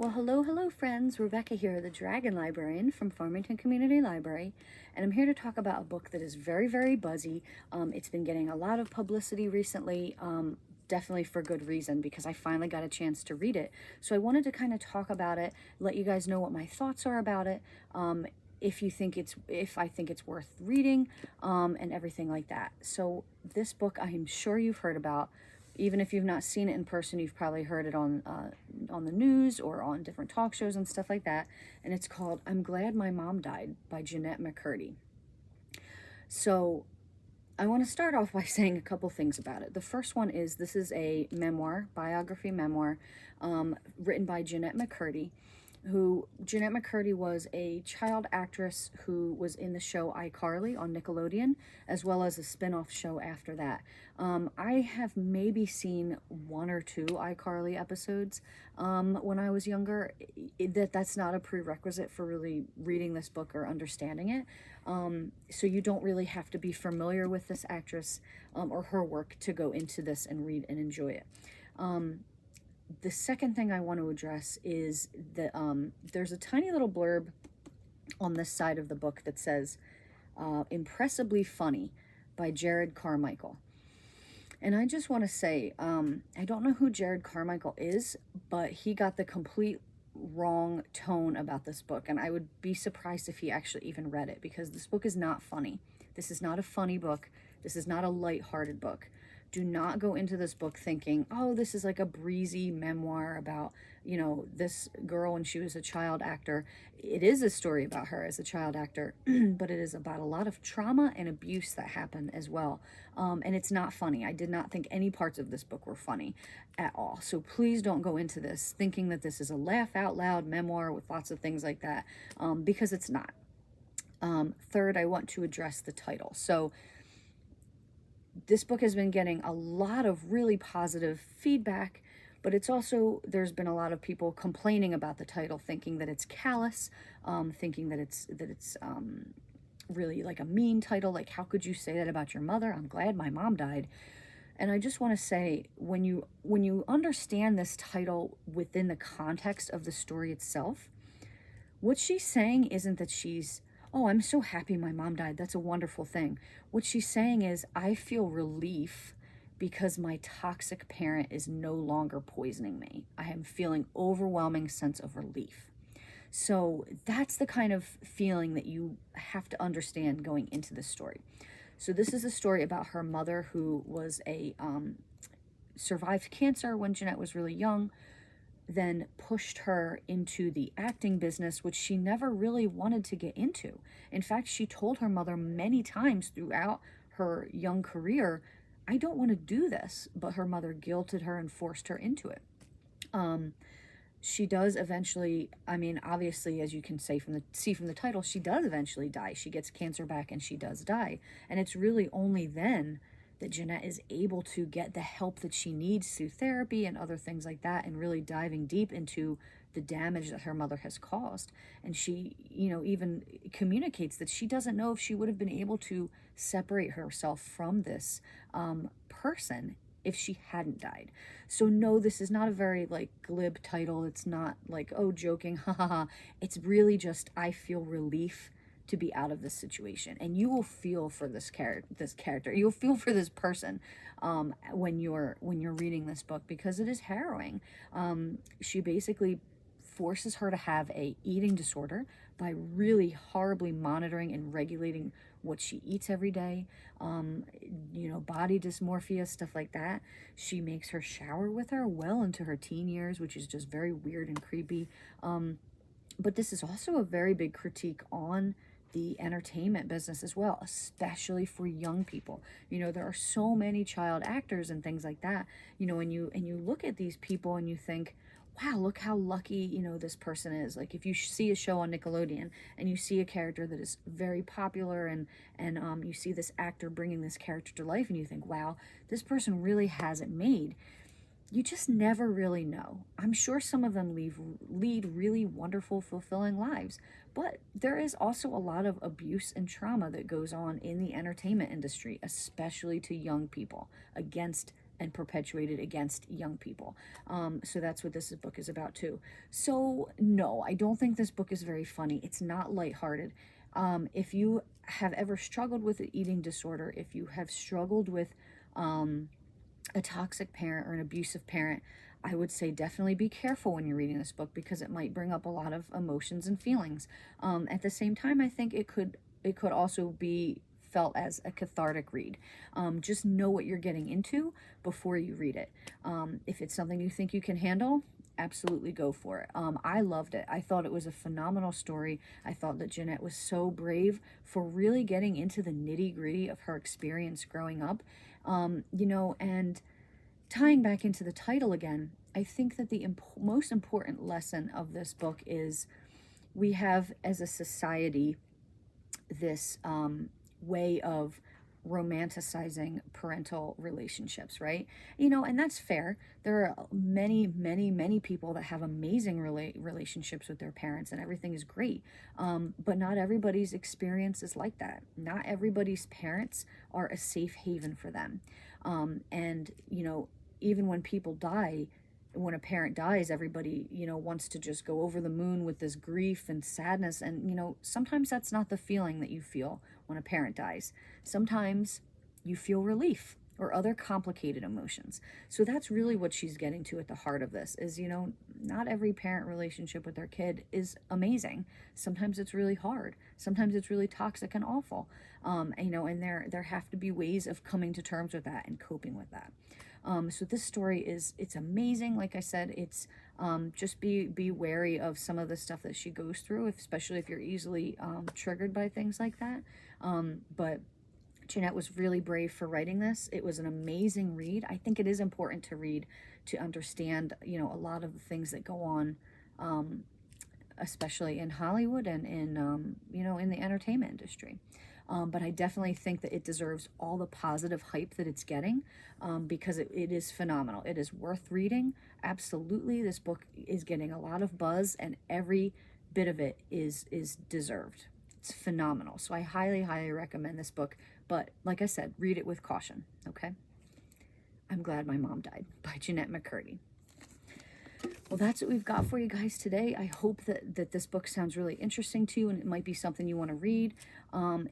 Well, hello, friends. Rebecca here, the Dragon Librarian from Farmington Community Library, and I'm here to talk about a book that is very, very buzzy. It's been getting a lot of publicity recently, definitely for good reason, because I finally got a chance to read it. So I wanted to kind of talk about it, let you guys know what my thoughts are about it, if I think it's worth reading, and everything like that. So this book, I am sure you've heard about. Even if you've not seen it in person, you've probably heard it on the news or on different talk shows and stuff like that. And it's called "I'm Glad My Mom Died" by Jeanette Mccurdy. So I want to start off by saying a couple things about it. The first one is this is a biography memoir, written by Jeanette Mccurdy. Jeanette Mccurdy was a child actress who was in the show iCarly on Nickelodeon, as well as a spin-off show after that. I have maybe seen one or two iCarly episodes when I was younger. That's not a prerequisite for really reading this book or understanding it. So you don't really have to be familiar with this actress or her work to go into this and read and enjoy it. The second thing I want to address is that there's a tiny little blurb on this side of the book that says, "Impressively Funny" by Jared Carmichael. And I just want to say, I don't know who Jared Carmichael is, but he got the complete wrong tone about this book. And I would be surprised if he actually even read it, because this book is not funny. This is not a funny book. This is not a lighthearted book. Do not go into this book thinking, oh, this is like a breezy memoir about, this girl when she was a child actor. It is a story about her as a child actor, but it is about a lot of trauma and abuse that happened as well. And it's not funny. I did not think any parts of this book were funny at all. So please don't go into this thinking that this is a laugh out loud memoir with lots of things like that, because it's not. Third, I want to address the title. So this book has been getting a lot of really positive feedback, but there's been a lot of people complaining about the title, thinking that it's callous, thinking that it's really like a mean title. Like, how could you say that about your mother? I'm glad my mom died. And I just want to say, when you understand this title within the context of the story itself, what she's saying isn't that oh, I'm so happy my mom died. That's a wonderful thing. What she's saying is, I feel relief because my toxic parent is no longer poisoning me. I am feeling overwhelming sense of relief. So that's the kind of feeling that you have to understand going into this story. So this is a story about her mother, who was survived cancer when Jeanette was really young, then pushed her into the acting business, which she never really wanted to get into. In fact, she told her mother many times throughout her young career, I don't want to do this, but her mother guilted her and forced her into it. She does eventually, obviously, as you can see from the title, she does eventually die. She gets cancer back and she does die. And it's really only then that Jeanette is able to get the help that she needs through therapy and other things like that, and really diving deep into the damage that her mother has caused. And she, even communicates that she doesn't know if she would have been able to separate herself from this person if she hadn't died. So no, this is not a very glib title. It's not like, oh, joking, ha ha ha. It's really just, I feel relief to be out of this situation. And you will feel for this character. You'll feel for this person when you're reading this book, because it is harrowing. She basically forces her to have a eating disorder by really horribly monitoring and regulating what she eats every day. Body dysmorphia, stuff like that. She makes her shower with her well into her teen years, which is just very weird and creepy. But this is also a very big critique on the entertainment business as well, especially for young people. There are so many child actors and things like that, and you look at these people and you think, wow, look how lucky, this person is. Like, if you see a show on Nickelodeon and you see a character that is very popular, and you see this actor bringing this character to life, and you think, wow, this person really has it made. You just never really know. I'm sure some of them lead really wonderful, fulfilling lives, but there is also a lot of abuse and trauma that goes on in the entertainment industry, especially to young people, against and perpetuated against young people. So that's what this book is about too. So no, I don't think this book is very funny. It's not lighthearted. If you have ever struggled with an eating disorder, if you have struggled with a toxic parent or an abusive parent, I would say definitely be careful when you're reading this book, because it might bring up a lot of emotions and feelings. At the same time, I think it could also be felt as a cathartic read. Just know what you're getting into before you read it. If it's something you think you can handle, absolutely go for it. I loved it. I thought it was a phenomenal story. I thought that Jeanette was so brave for really getting into the nitty-gritty of her experience growing up. You know, and tying back into the title again, I think that the most important lesson of this book is we have, as a society, this way of romanticizing parental relationships, right? You know, and that's fair. There are many people that have amazing relationships with their parents, and everything is great. But not everybody's experience is like that. Not everybody's parents are a safe haven for them. And, you know, even when people die, when a parent dies, everybody, you know, wants to just go over the moon with this grief and sadness. And, you know, sometimes that's not the feeling that you feel when a parent dies. Sometimes you feel relief or other complicated emotions. So that's really what she's getting to at the heart of this is, you know, not every parent relationship with their kid is amazing. Sometimes it's really hard. Sometimes it's really toxic and awful. You know, and there have to be ways of coming to terms with that and coping with that. So this story it's amazing. Like I said, it's just be wary of some of the stuff that she goes through, especially if you're easily triggered by things like that. But Jeanette was really brave for writing this. It was an amazing read. I think it is important to read to understand, you know, a lot of the things that go on, especially in Hollywood and in, you know, in the entertainment industry. But I definitely think that it deserves all the positive hype that it's getting, because it is phenomenal. It is worth reading. Absolutely. This book is getting a lot of buzz, and every bit of it is deserved. It's phenomenal. So I highly recommend this book. But like I said, read it with caution, okay? I'm Glad My Mom Died by Jeanette Mccurdy. Well, that's what we've got for you guys today. I hope that this book sounds really interesting to you, and it might be something you want to read.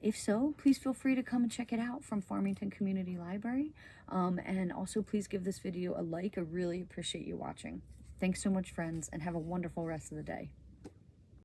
If so, please feel free to come and check it out from Farmington Community Library. And also, please give this video a like. I really appreciate you watching. Thanks so much, friends, and have a wonderful rest of the day.